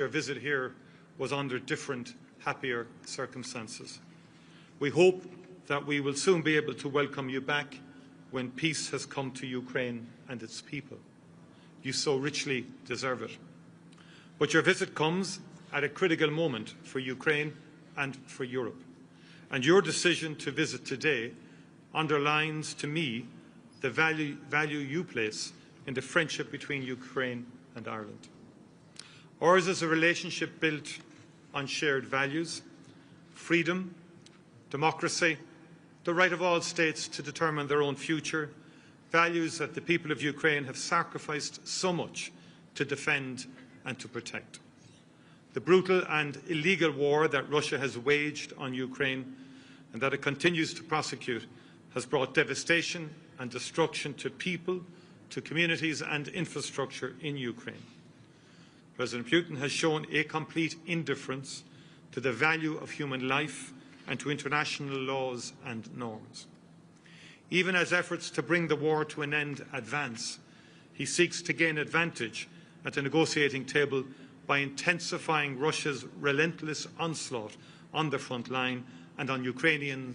Your visit here was under different, happier circumstances. We hope that we will soon be able to welcome you back when peace has come to Ukraine and its people. You so richly deserve it. But your visit comes at a critical moment for Ukraine and for Europe. And your decision to visit today underlines to me the value you place in the friendship between Ukraine and Ireland. Ours is a relationship built on shared values, freedom, democracy, the right of all states to determine their own future, values that the people of Ukraine have sacrificed so much to defend and to protect. The brutal and illegal war that Russia has waged on Ukraine and that it continues to prosecute has brought devastation and destruction to people, to communities and infrastructure in Ukraine. President Putin has shown a complete indifference to the value of human life and to international laws and norms. Even as efforts to bring the war to an end advance, he seeks to gain advantage at the negotiating table by intensifying Russia's relentless onslaught on the front line and on Ukrainian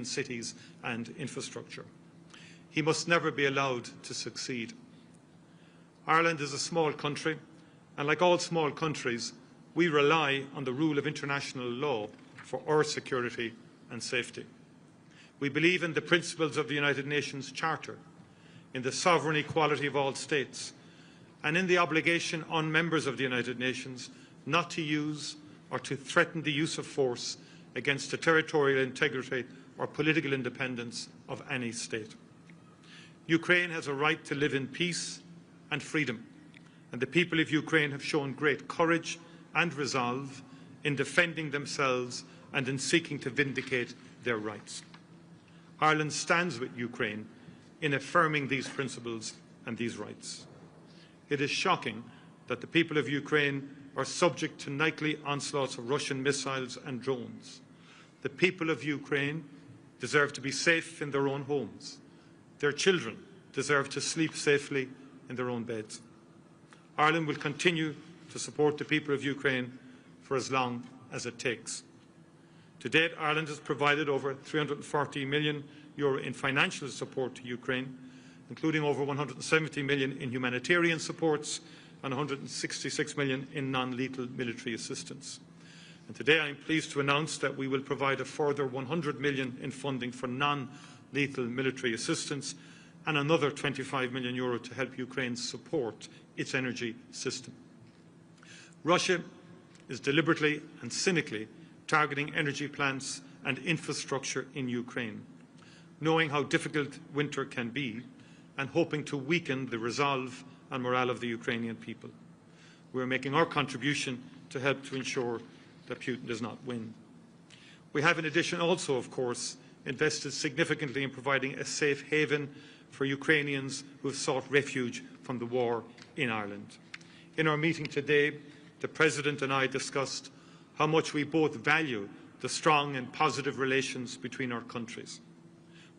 cities and infrastructure. He must never be allowed to succeed. Ireland is a small country, and like all small countries, we rely on the rule of international law for our security and safety. We believe in the principles of the United Nations Charter, in the sovereign equality of all states, and in the obligation on members of the United Nations not to use or to threaten the use of force against the territorial integrity or political independence of any state. Ukraine has a right to live in peace and freedom, and the people of Ukraine have shown great courage and resolve in defending themselves and in seeking to vindicate their rights. Ireland stands with Ukraine in affirming these principles and these rights. It is shocking that the people of Ukraine are subject to nightly onslaughts of Russian missiles and drones. The people of Ukraine deserve to be safe in their own homes. Their children deserve to sleep safely in their own beds. Ireland will continue to support the people of Ukraine for as long as it takes. To date, Ireland has provided over €340 million in financial support to Ukraine, including over €170 million in humanitarian supports and €166 million in non-lethal military assistance. And today I am pleased to announce that we will provide a further €100 million in funding for non-lethal military assistance and another €25 million to help Ukraine support its energy system. Russia is deliberately and cynically targeting energy plants and infrastructure in Ukraine, knowing how difficult winter can be and hoping to weaken the resolve and morale of the Ukrainian people. We are making our contribution to help to ensure that Putin does not win. We have in addition also, of course, invested significantly in providing a safe haven for Ukrainians who have sought refuge from the war in Ireland. In our meeting today, the President and I discussed how much we both value the strong and positive relations between our countries.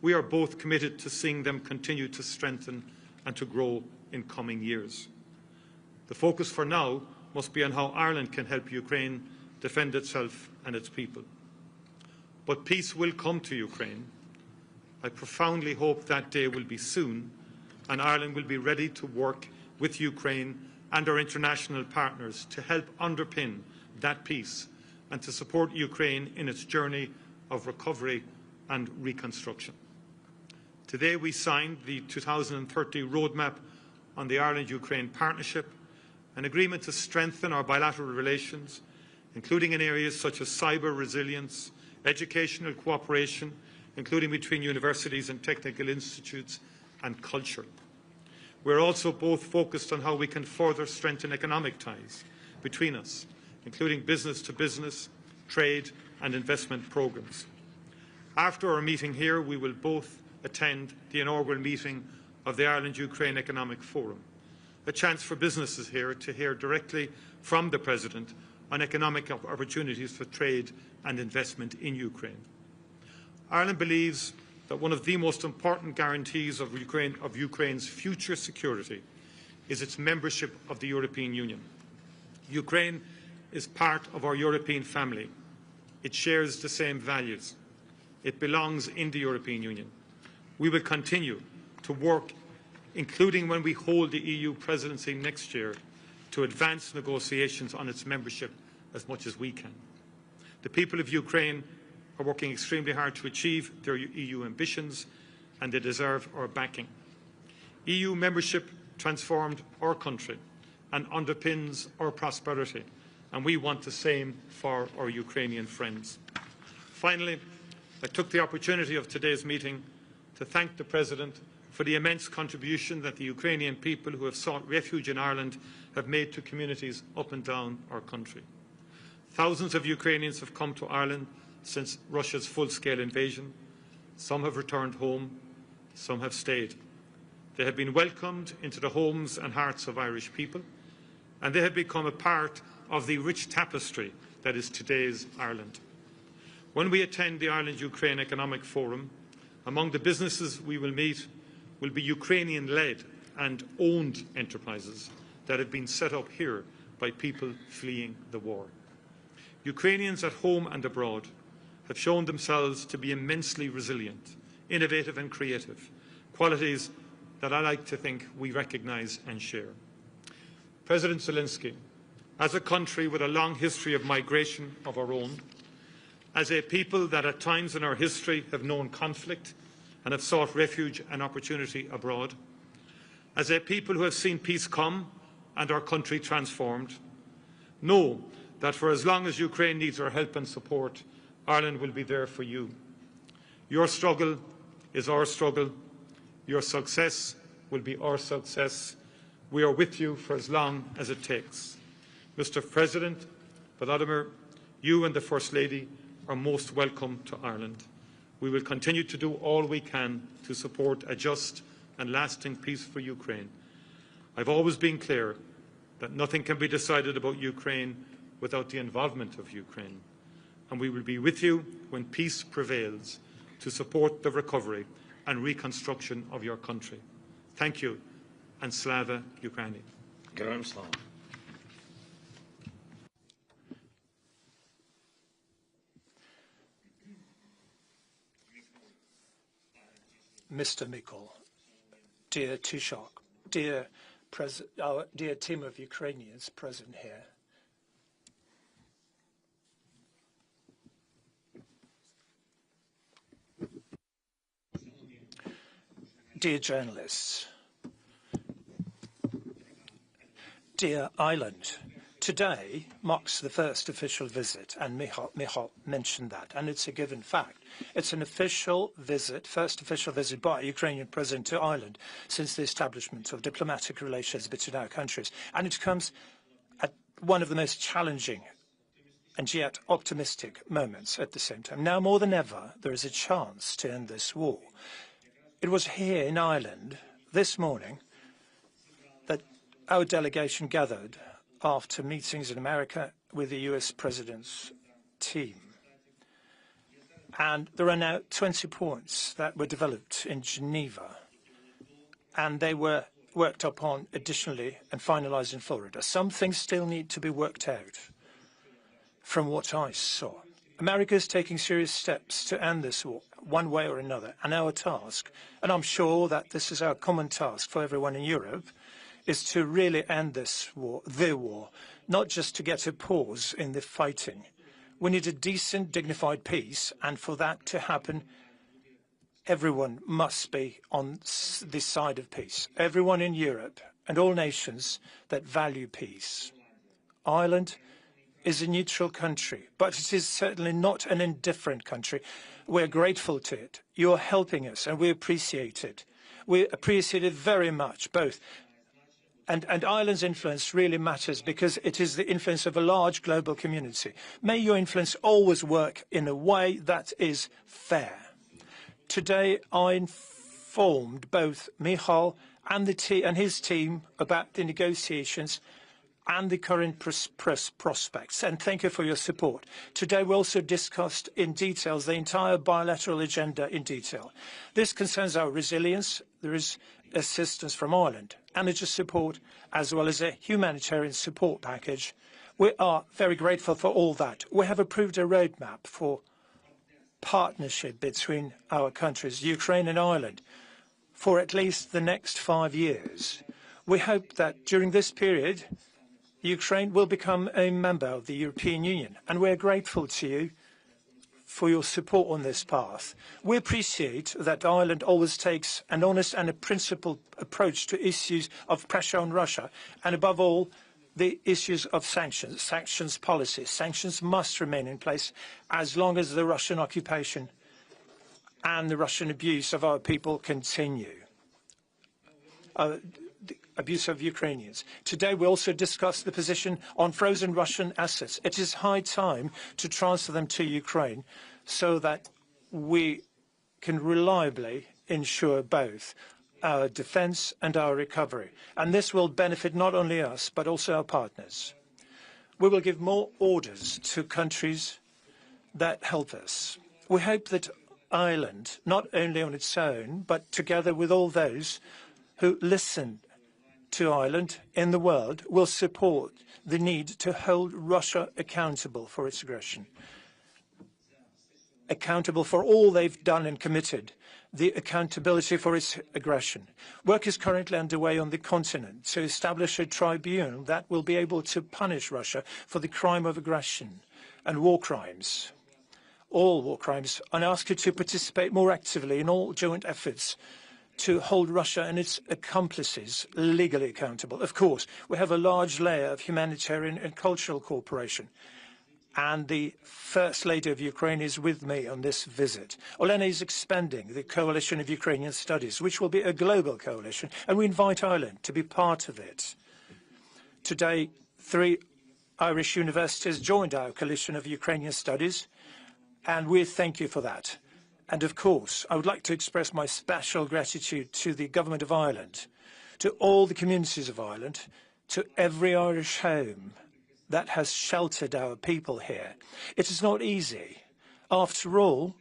We are both committed to seeing them continue to strengthen and to grow in coming years. The focus for now must be on how Ireland can help Ukraine defend itself and its people. But peace will come to Ukraine. I profoundly hope that day will be soon, and Ireland will be ready to work with Ukraine and our international partners to help underpin that peace and to support Ukraine in its journey of recovery and reconstruction. Today we signed the 2030 roadmap on the Ireland-Ukraine partnership, an agreement to strengthen our bilateral relations, including in areas such as cyber resilience, educational cooperation, including between universities and technical institutes, and culture. We are also both focused on how we can further strengthen economic ties between us, including business-to-business, trade and investment programmes. After our meeting here, we will both attend the inaugural meeting of the Ireland-Ukraine Economic Forum, a chance for businesses here to hear directly from the President on economic opportunities for trade and investment in Ukraine. Ireland believes that one of the most important guarantees of Ukraine's future security is its membership of the European Union. Ukraine is part of our European family. It shares the same values. It belongs in the European Union. We will continue to work, including when we hold the EU presidency next year, to advance negotiations on its membership as much as we can. The people of Ukraine are working extremely hard to achieve their EU ambitions, and they deserve our backing. EU membership transformed our country and underpins our prosperity, and we want the same for our Ukrainian friends. Finally, I took the opportunity of today's meeting to thank the President for the immense contribution that the Ukrainian people who have sought refuge in Ireland have made to communities up and down our country. Thousands of Ukrainians have come to Ireland since Russia's full-scale invasion. Some have returned home, some have stayed. They have been welcomed into the homes and hearts of Irish people, and they have become a part of the rich tapestry that is today's Ireland. When we attend the Ireland-Ukraine Economic Forum, among the businesses we will meet will be Ukrainian-led and owned enterprises that have been set up here by people fleeing the war. Ukrainians at home and abroad have shown themselves to be immensely resilient, innovative and creative, qualities that I like to think we recognise and share. President Zelensky, as a country with a long history of migration of our own, as a people that at times in our history have known conflict and have sought refuge and opportunity abroad, as a people who have seen peace come and our country transformed, know that for as long as Ukraine needs our help and support, Ireland will be there for you. Your struggle is our struggle. Your success will be our success. We are with you for as long as it takes. Mr. President, Volodymyr, you and the First Lady are most welcome to Ireland. We will continue to do all we can to support a just and lasting peace for Ukraine. I've always been clear that nothing can be decided about Ukraine without the involvement of Ukraine, and we will be with you when peace prevails to support the recovery and reconstruction of your country. Thank you, and Slava Ukraini. Героям слава. Mr. Mikol, dear Taoiseach, our dear team of Ukrainians present here, dear journalists, dear Ireland, today marks the first official visit, and Michal mentioned that, and it's a given fact. It's an official visit, first official visit by a Ukrainian president to Ireland since the establishment of diplomatic relations between our countries, and it comes at one of the most challenging and yet optimistic moments at the same time. Now more than ever, there is a chance to end this war. It was here in Ireland this morning that our delegation gathered after meetings in America with the US President's team. And there are now 20 points that were developed in Geneva, and they were worked upon additionally and finalised in Florida. Some things still need to be worked out from what I saw. America is taking serious steps to end this war, one way or another, and our task, and I'm sure that this is our common task for everyone in Europe, is to really end this war, the war, not just to get a pause in the fighting. We need a decent, dignified peace, and for that to happen, everyone must be on this side of peace. Everyone in Europe and all nations that value peace. Ireland is a neutral country, but it is certainly not an indifferent country. We're grateful to it. You're helping us, and we appreciate it. We appreciate it very much, both. And Ireland's influence really matters because it is the influence of a large global community. May your influence always work in a way that is fair. Today, I informed both Michal and his team about the negotiations and the current prospects, and thank you for your support. Today, we also discussed in detail the entire bilateral agenda in detail. This concerns our resilience. There is assistance from Ireland, energy support, as well as a humanitarian support package We are very grateful for all that. We have approved a roadmap for partnership between our countries, Ukraine and Ireland, for at least the next 5 years. We hope that during this period, Ukraine will become a member of the European Union, and we're grateful to you for your support on this path. We appreciate that Ireland always takes an honest and a principled approach to issues of pressure on Russia, and above all, the issues of sanctions policy. Sanctions must remain in place as long as the Russian occupation and the Russian abuse of our people continue. The abuse of Ukrainians. Today we also discussed the position on frozen Russian assets. It is high time to transfer them to Ukraine so that we can reliably ensure both our defence and our recovery. And this will benefit not only us, but also our partners. We will give more orders to countries that help us. We hope that Ireland, not only on its own, but together with all those who listen to Ireland in the world, will support the need to hold Russia accountable for its aggression, accountable for all they've done and committed, the accountability for its aggression. Work is currently underway on the continent to establish a tribunal that will be able to punish Russia for the crime of aggression and war crimes, all war crimes, and ask you to participate more actively in all joint efforts to hold Russia and its accomplices legally accountable. Of course, we have a large layer of humanitarian and cultural cooperation. And the First Lady of Ukraine is with me on this visit. Olena is expanding the Coalition of Ukrainian Studies, which will be a global coalition, and we invite Ireland to be part of it. Today, 3 Irish universities joined our Coalition of Ukrainian Studies, and we thank you for that. And of course, I would like to express my special gratitude to the Government of Ireland, to all the communities of Ireland, to every Irish home that has sheltered our people here. It is not easy. After all,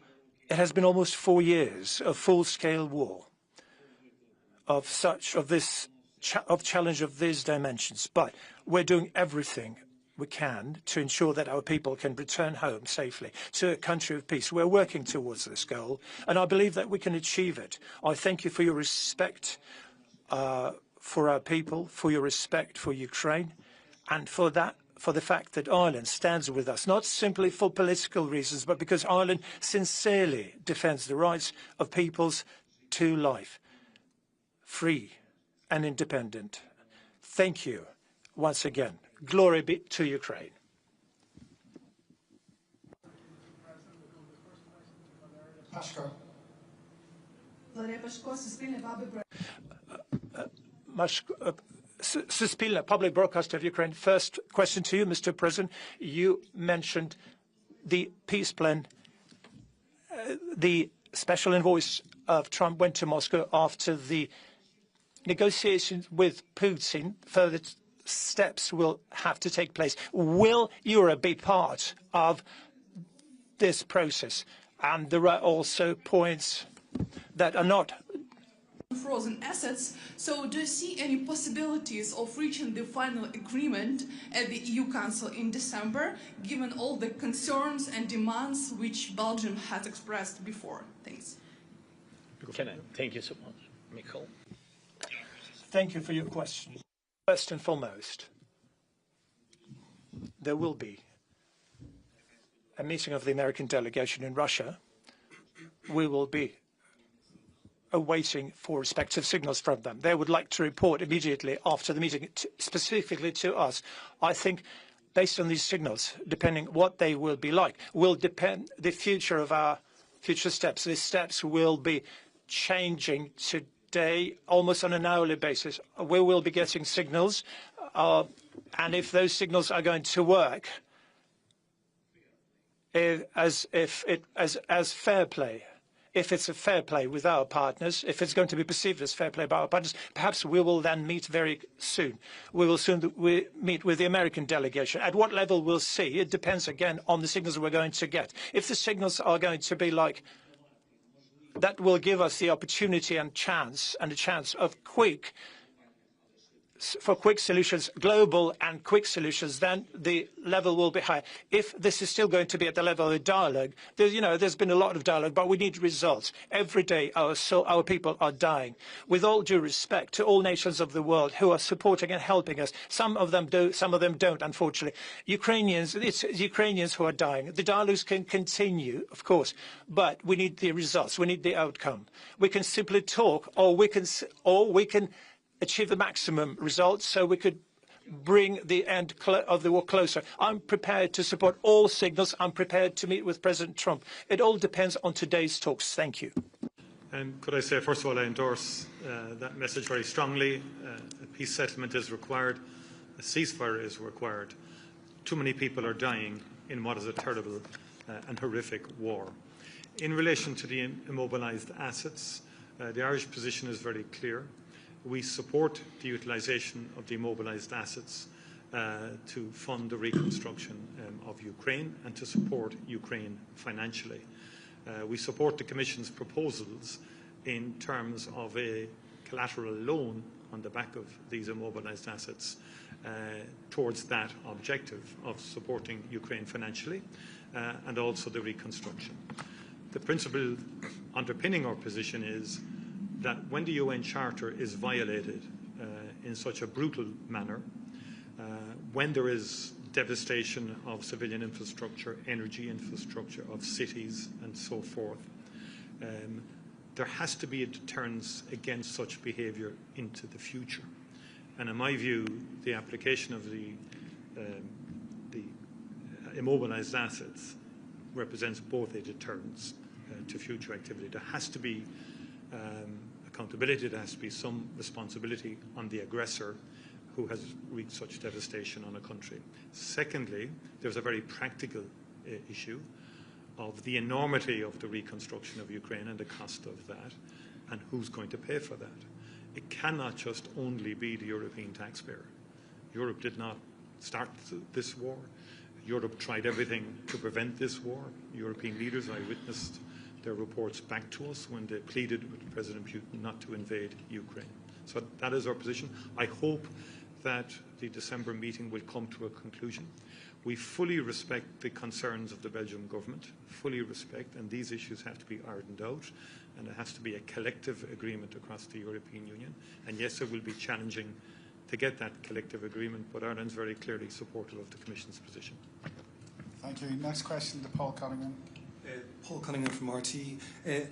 it has been almost 4 years of full-scale war, of challenge of these dimensions. But we're doing everything we can to ensure that our people can return home safely to a country of peace. We're working towards this goal, and I believe that we can achieve it. I thank you for your respect for our people, for your respect for Ukraine, and for the fact that Ireland stands with us, not simply for political reasons, but because Ireland sincerely defends the rights of peoples to life, free and independent. Thank you once again. Glory be to Ukraine. Suspilna, Public Broadcaster of Ukraine. First question to you, Mr. President. You mentioned the peace plan. The special envoy of Trump went to Moscow after the negotiations with Putin. Further steps will have to take place. Will Europe be part of this process? And there are also points that are not frozen assets. So do you see any possibilities of reaching the final agreement at the EU Council in December, given all the concerns and demands which Belgium has expressed before? Thanks. Thank you so much, Michael. Thank you for your question. First and foremost, there will be a meeting of the American delegation in Russia. We will be awaiting for respective signals from them. They would like to report immediately after the meeting, specifically to us. I think based on these signals, depending what they will be like, will depend the future of our future steps. These steps will be changing today almost on an hourly basis. We will be getting signals, and if those signals are going to work as fair play, if it's a fair play with our partners, if it's going to be perceived as fair play by our partners, perhaps we will then meet very soon. We will soon meet with the American delegation. At what level we'll see, it depends again on the signals we're going to get. If the signals are going to be like, that will give us the opportunity and a chance of quick for quick solutions, global and quick solutions, then the level will be high. If this is still going to be at the level of dialogue, there's been a lot of dialogue, but we need results. Every day our people are dying. With all due respect to all nations of the world who are supporting and helping us, some of them do, some of them don't, unfortunately. It's Ukrainians who are dying. The dialogues can continue, of course, but we need the results. We need the outcome. We can simply talk, or we can achieve the maximum results so we could bring the end of the war closer. I'm prepared to support all signals. I'm prepared to meet with President Trump. It all depends on today's talks. Thank you. And could I say, first of all, I endorse that message very strongly. A peace settlement is required. A ceasefire is required. Too many people are dying in what is a terrible and horrific war. In relation to the immobilised assets, the Irish position is very clear. We support the utilisation of the immobilised assets to fund the reconstruction of Ukraine and to support Ukraine financially. We support the Commission's proposals in terms of a collateral loan on the back of these immobilised assets towards that objective of supporting Ukraine financially and also the reconstruction. The principle underpinning our position is that when the UN Charter is violated in such a brutal manner, when there is devastation of civilian infrastructure, energy infrastructure, of cities and so forth, there has to be a deterrence against such behaviour into the future. And in my view, the application of the immobilised assets represents both a deterrence to future activity. There has to be accountability, there has to be some responsibility on the aggressor who has wreaked such devastation on a country. Secondly, there's a very practical issue of the enormity of the reconstruction of Ukraine and the cost of that, and who's going to pay for that. It cannot just only be the European taxpayer. Europe did not start this war. Europe tried everything to prevent this war. European leaders, I witnessed their reports back to us when they pleaded with President Putin not to invade Ukraine. So that is our position. I hope that the December meeting will come to a conclusion. We fully respect the concerns of the Belgian government, fully respect, and these issues have to be ironed out, and it has to be a collective agreement across the European Union. And yes, it will be challenging to get that collective agreement, but Ireland's very clearly supportive of the Commission's position. Thank you. Next question to Paul Cunningham. Paul Cunningham from RT.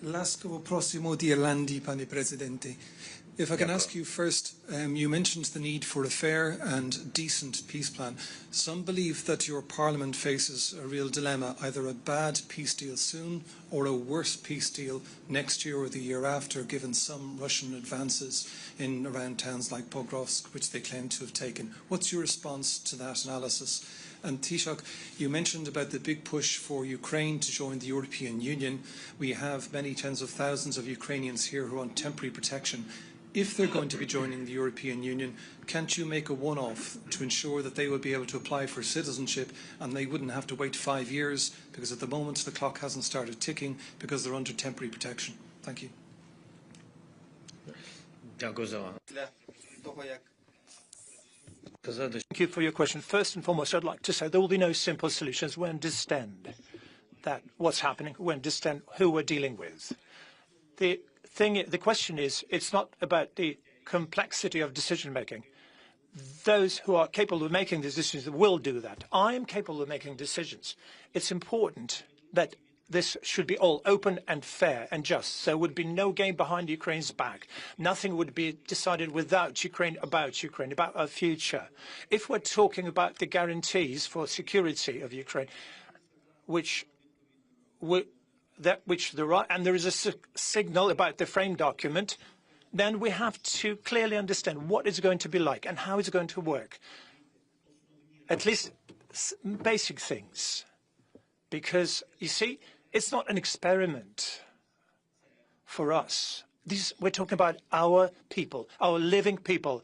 Lascovo prossimo di Irlandi, pane Presidente. If I can ask you first, you mentioned the need for a fair and decent peace plan. Some believe that your Parliament faces a real dilemma, either a bad peace deal soon or a worse peace deal next year or the year after, given some Russian advances in around towns like Pokrovsk, which they claim to have taken. What's your response to that analysis? And Taoiseach, you mentioned about the big push for Ukraine to join the European Union. We have many tens of thousands of Ukrainians here who are on temporary protection. If they're going to be joining the European Union, can't you make a one-off to ensure that they will be able to apply for citizenship and they wouldn't have to wait 5 years, because at the moment the clock hasn't started ticking because they're under temporary protection? Thank you. Thank you for your question. First and foremost, I'd like to say there will be no simple solutions. We understand that what's happening. We understand who we're dealing with. The question is, it's not about the complexity of decision-making. Those who are capable of making these decisions will do that. I am capable of making decisions. It's important that this should be all open and fair and just. So there would be no game behind Ukraine's back. Nothing would be decided without Ukraine, about our future. If we're talking about the guarantees for security of Ukraine, and there is a signal about the frame document, then we have to clearly understand what it's going to be like and how it's going to work. At least basic things. Because, you see, it's not an experiment for us. We're talking about our people, our living people.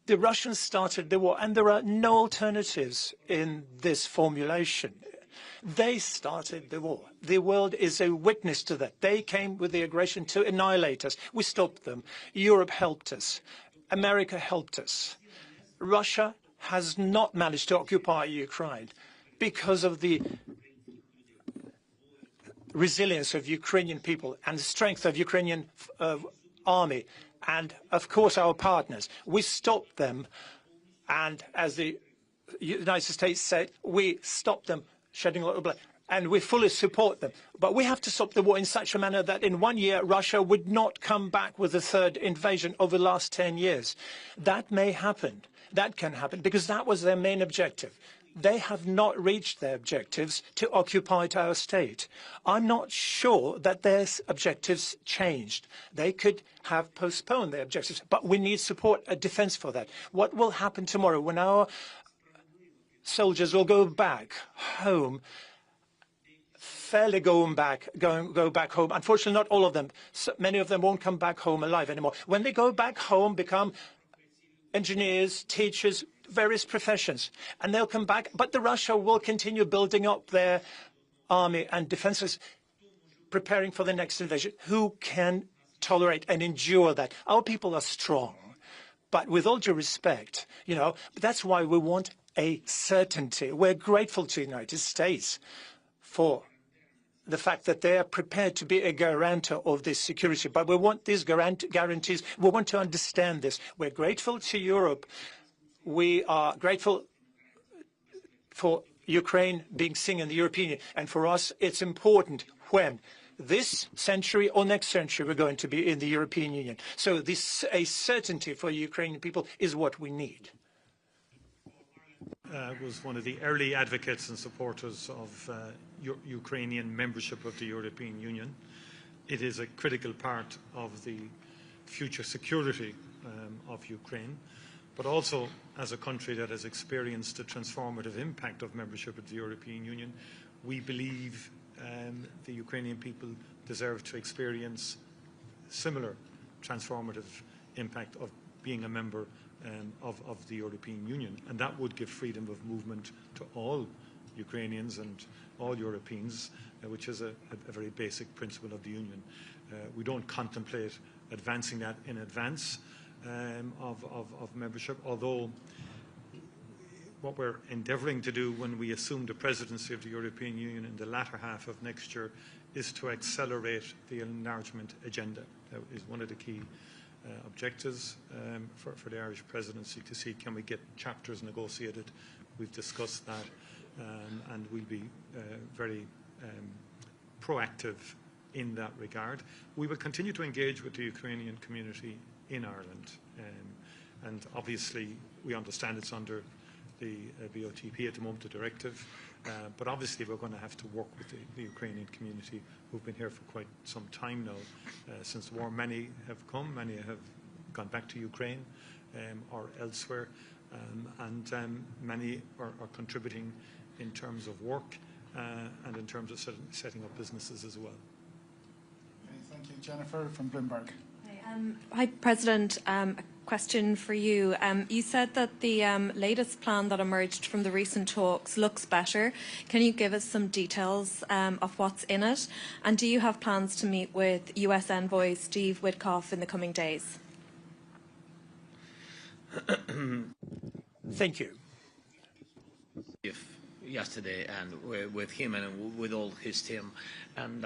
The Russians started the war, and there are no alternatives in this formulation. They started the war. The world is a witness to that. They came with the aggression to annihilate us. We stopped them. Europe helped us. America helped us. Russia has not managed to occupy Ukraine because of the resilience of Ukrainian people and the strength of Ukrainian army and, of course, our partners. We stopped them, and as the United States said, we stopped them shedding a lot of blood, and we fully support them. But we have to stop the war in such a manner that in 1 year Russia would not come back with a third invasion over the last 10 years. That may happen. That can happen because that was their main objective. They have not reached their objectives to occupy our state. I'm not sure that their objectives changed. They could have postponed their objectives, but we need support, a defense for that. What will happen tomorrow when our soldiers will go back home, fairly go back home? Unfortunately, not all of them. Many of them won't come back home alive anymore. When they go back home, become engineers, teachers, various professions, and they'll come back, but the Russia will continue building up their army and defenses, preparing for the next invasion. Who can tolerate and endure that? Our people are strong, but with all due respect, that's why we want a certainty. We're grateful to the United States for the fact that they are prepared to be a guarantor of this security, but we want these guarantees. We want to understand this. We're grateful to Europe. We are grateful for Ukraine being seen in the European Union. And for us, it's important when this century or next century we're going to be in the European Union. So a certainty for Ukrainian people is what we need. Was one of the early advocates and supporters of Ukrainian membership of the European Union. It is a critical part of the future security of Ukraine, but also as a country that has experienced the transformative impact of membership of the European Union, we believe the Ukrainian people deserve to experience similar transformative impact of being a member of the European Union. And that would give freedom of movement to all Ukrainians and all Europeans, which is a very basic principle of the Union. We don't contemplate advancing that in advance of membership, although what we're endeavouring to do when we assume the presidency of the European Union in the latter half of next year is to accelerate the enlargement agenda. That is one of the key objectives for the Irish presidency, to see can we get chapters negotiated. We've discussed that, and we'll be very proactive in that regard. We will continue to engage with the Ukrainian community in Ireland, and obviously we understand it's under the BOTP at the moment, the directive, but obviously we're going to have to work with the Ukrainian community who've been here for quite some time now since the war. Many have come, many have gone back to Ukraine or elsewhere, and many are contributing in terms of work and in terms of setting up businesses as well. Okay, thank you. Jennifer from Bloomberg. Hi, President. A question for you. You said that the latest plan that emerged from the recent talks looks better. Can you give us some details of what's in it? And do you have plans to meet with US Envoy Steve Witkoff in the coming days? Thank you. Yesterday, and with him and with all his team, and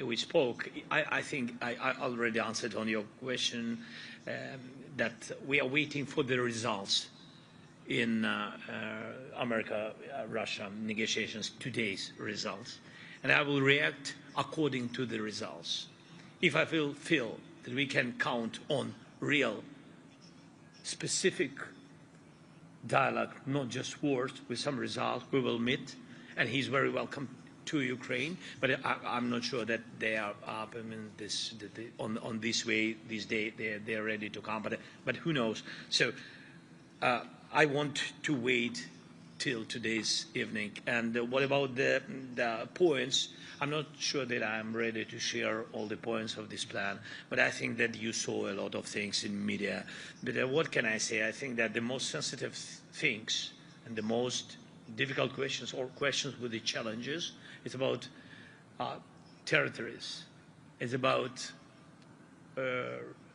we spoke. I think I already answered on your question that we are waiting for the results in America-Russia negotiations, today's results, and I will react according to the results. If I feel that we can count on real, specific dialogue, not just words, with some results, we will meet, and he's very welcome to Ukraine. But I'm not sure that they are up on this way, this day. They're ready to come. But who knows? So I want to wait till today's evening. And what about the points? I'm not sure that I'm ready to share all the points of this plan, but I think that you saw a lot of things in media. But what can I say? I think that the most sensitive things and the most difficult questions, or questions with the challenges, it's about territories. It's about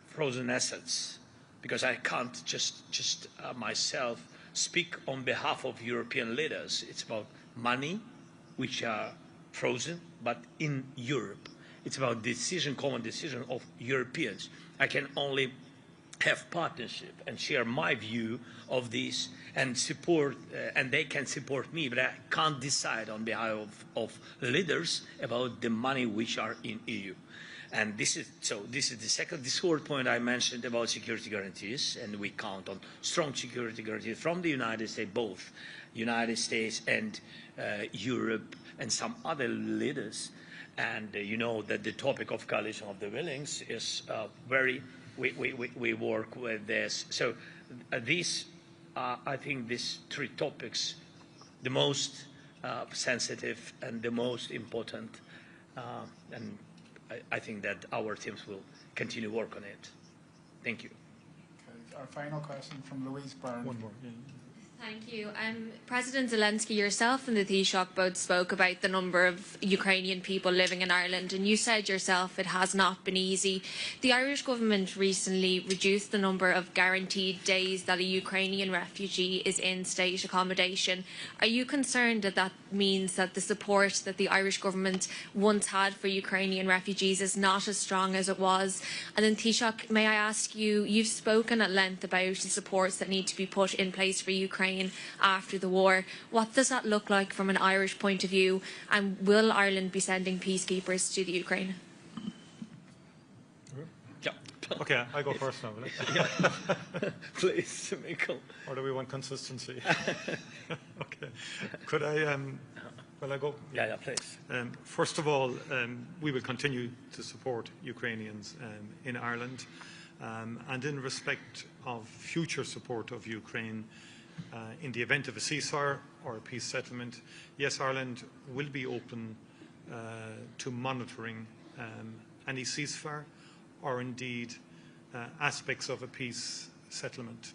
frozen assets, because I can't just myself speak on behalf of European leaders. It's about money, which are frozen, but in Europe. It's about common decision of Europeans. I can only have partnership and share my view of this and support, and they can support me, but I can't decide on behalf of leaders about the money which are in EU. And this is the third point I mentioned about security guarantees, and we count on strong security guarantees from the United States, both United States and Europe and some other leaders. And you know that the topic of coalition of the willings is we work with this. So I think these three topics, the most sensitive and the most important, and I think that our teams will continue work on it. Thank you. Okay, our final question from Louise Byrne. One more. Thank you. President Zelensky, yourself and the Taoiseach both spoke about the number of Ukrainian people living in Ireland, and you said yourself it has not been easy. The Irish government recently reduced the number of guaranteed days that a Ukrainian refugee is in state accommodation. Are you concerned that that means that the support that the Irish government once had for Ukrainian refugees is not as strong as it was? And then Taoiseach, may I ask you, you've spoken at length about the supports that need to be put in place for Ukraine after the war. What does that look like from an Irish point of view, and will Ireland be sending peacekeepers to the Ukraine? Yeah. Okay, I go first now, will I? Yeah. Please, Michael. Or do we want consistency? Okay. Could I, will I go? Yeah, please. First of all, we will continue to support Ukrainians in Ireland, and in respect of future support of Ukraine, in the event of a ceasefire or a peace settlement, yes, Ireland will be open to monitoring any ceasefire or indeed aspects of a peace settlement.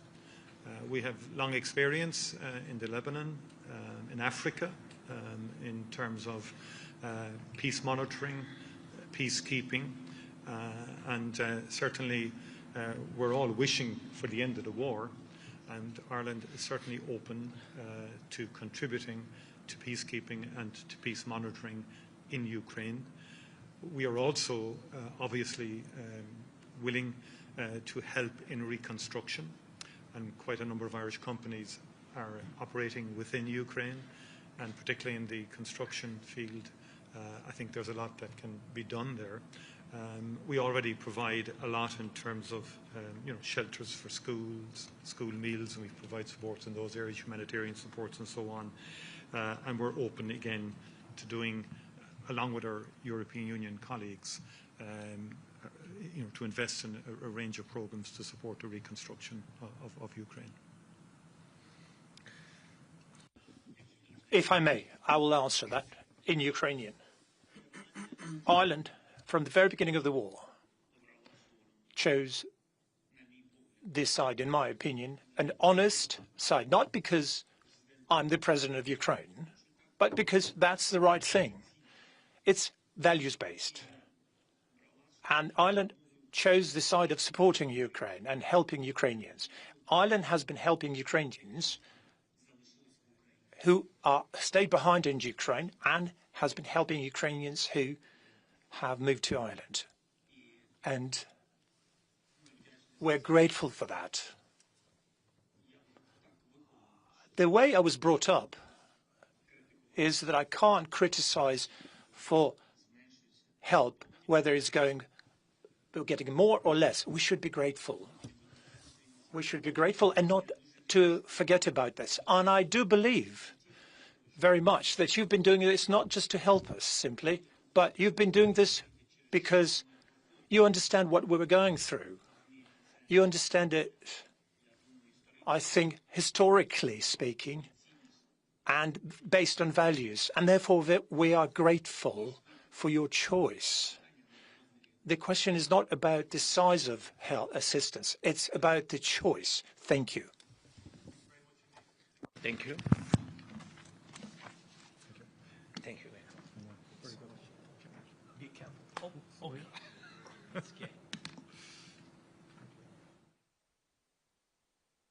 We have long experience in the Lebanon, in Africa, in terms of peace monitoring, peacekeeping, and certainly we're all wishing for the end of the war. And Ireland is certainly open to contributing to peacekeeping and to peace monitoring in Ukraine. We are also obviously willing to help in reconstruction, and quite a number of Irish companies are operating within Ukraine, and particularly in the construction field. I think there's a lot that can be done there. We already provide a lot in terms of shelters for schools, school meals, and we provide supports in those areas, humanitarian supports and so on. And we're open again to doing, along with our European Union colleagues, to invest in a range of programs to support the reconstruction of Ukraine. If I may, I will answer that in Ukrainian. Ireland, from the very beginning of the war, chose this side, in my opinion, an honest side, not because I'm the president of Ukraine, but because that's the right thing. It's values-based. And Ireland chose the side of supporting Ukraine and helping Ukrainians. Ireland has been helping Ukrainians who stayed behind in Ukraine and has been helping Ukrainians who have moved to Ireland. And we're grateful for that. The way I was brought up is that I can't criticize for help, whether it's getting more or less. We should be grateful. We should be grateful and not to forget about this. And I do believe very much that you've been doing this not just to help us simply, but you've been doing this because you understand what we were going through. You understand it, I think, historically speaking, and based on values. And therefore, we are grateful for your choice. The question is not about the size of help assistance. It's about the choice. Thank you. Thank you. Thank you. Be careful. Oh, okay.